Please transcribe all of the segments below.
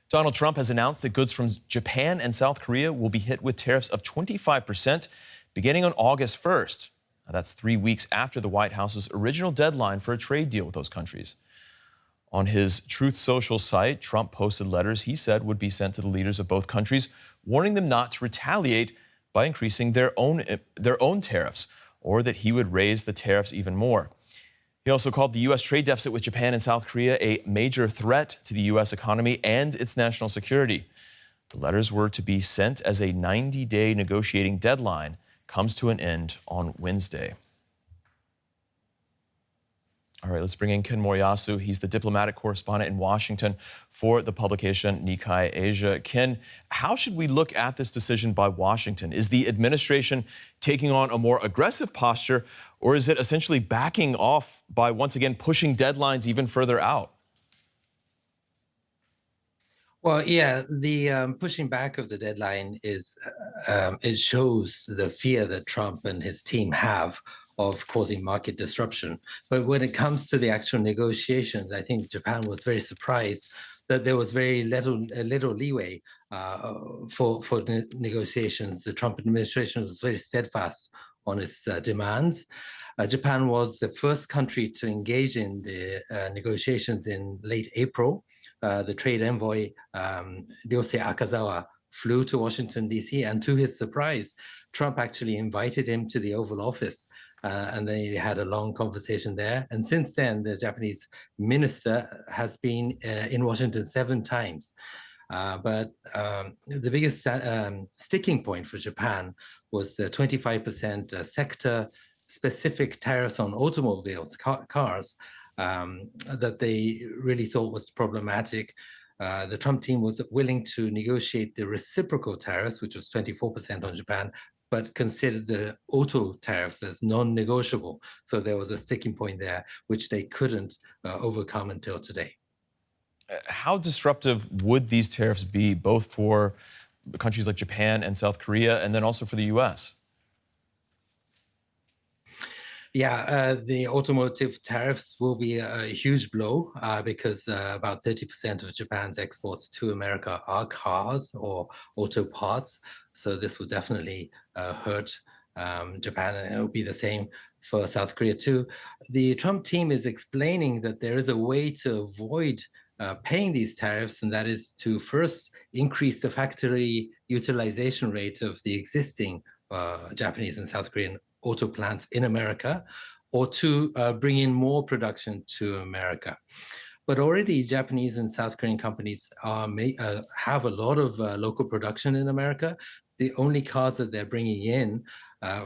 Donald Trump has announced that goods from Japan and South Korea will be hit with tariffs of 25% beginning on August 1st. Now, that's 3 weeks after the White House's original deadline for a trade deal with those countries. On his Truth Social site, Trump posted letters he said would be sent to the leaders of both countries, warning them not to retaliate by increasing their own tariffs, or that he would raise the tariffs even more. He also called the U.S. trade deficit with Japan and South Korea a major threat to the U.S. economy and its national security. The letters were to be sent as a 90-day negotiating deadline comes to an end on Wednesday. All right, let's bring in Ken Moriyasu. He's the diplomatic correspondent in Washington for the publication Nikkei Asia. Ken, how should we look at this decision by Washington? Is the administration taking on a more aggressive posture, or is it essentially backing off by once again pushing deadlines even further out? Well, yeah, the pushing back of the deadline is it shows the fear that Trump and his team have of causing market disruption. But when it comes to the actual negotiations, I think Japan was very surprised that there was very little leeway for negotiations. The Trump administration was very steadfast on its demands. Japan was the first country to engage in the negotiations in late April. The trade envoy, Ryosei Akazawa, flew to Washington, D.C., and to his surprise, Trump actually invited him to the Oval Office, and they had a long conversation there. And since then, the Japanese minister has been in Washington 7 times. But the biggest sticking point for Japan was the 25% sector-specific tariffs on automobiles, cars, that they really thought was problematic. The Trump team was willing to negotiate the reciprocal tariffs, which was 24% on Japan, but considered the auto tariffs as non-negotiable. So there was a sticking point there, which they couldn't overcome until today. How disruptive would these tariffs be, both for countries like Japan and South Korea, and then also for the U.S.? Yeah, the automotive tariffs will be a huge blow because about 30% of Japan's exports to America are cars or auto parts. So this will definitely hurt Japan, and it will be the same for South Korea too. The Trump team is explaining that there is a way to avoid paying these tariffs, and that is to first increase the factory utilization rate of the existing Japanese and South Korean auto plants in America, or to bring in more production to America. But already Japanese and South Korean companies have a lot of local production in America. The only cars that they're bringing in,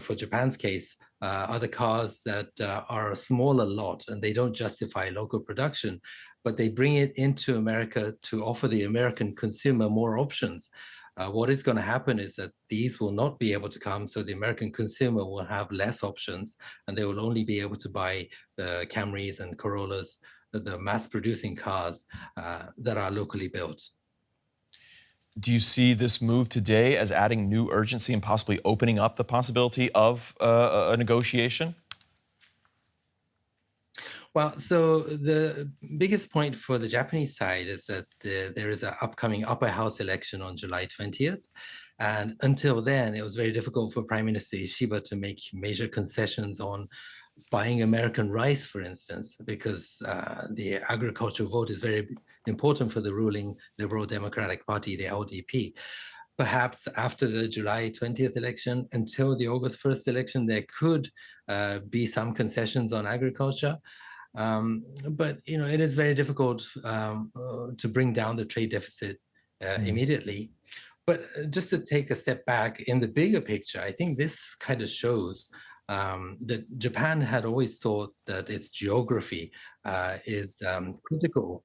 for Japan's case, are the cars that are a smaller lot, and they don't justify local production, but they bring it into America to offer the American consumer more options. What is going to happen is that these will not be able to come, so the American consumer will have less options, and they will only be able to buy the Camrys and Corollas, the mass-producing cars that are locally built. Do you see this move today as adding new urgency and possibly opening up the possibility of a negotiation? Well, so the biggest point for the Japanese side is that there is an upcoming upper house election on July 20th. And until then, it was very difficult for Prime Minister Ishiba to make major concessions on buying American rice, for instance, because the agricultural vote is very important for the ruling Liberal Democratic Party, the LDP. Perhaps after the July 20th election, until the August 1st election, there could be some concessions on agriculture. But it is very difficult to bring down the trade deficit immediately. But just to take a step back, in the bigger picture, I think this kind of shows that Japan had always thought that its geography is critical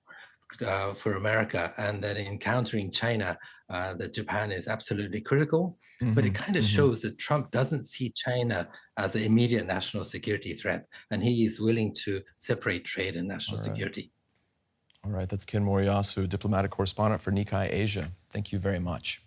for America, and that in countering China, that Japan is absolutely critical. But it kind of shows that Trump doesn't see China as an immediate national security threat, and he is willing to separate trade and national security. All right, that's Ken Moriyasu, diplomatic correspondent for Nikkei Asia. Thank you very much.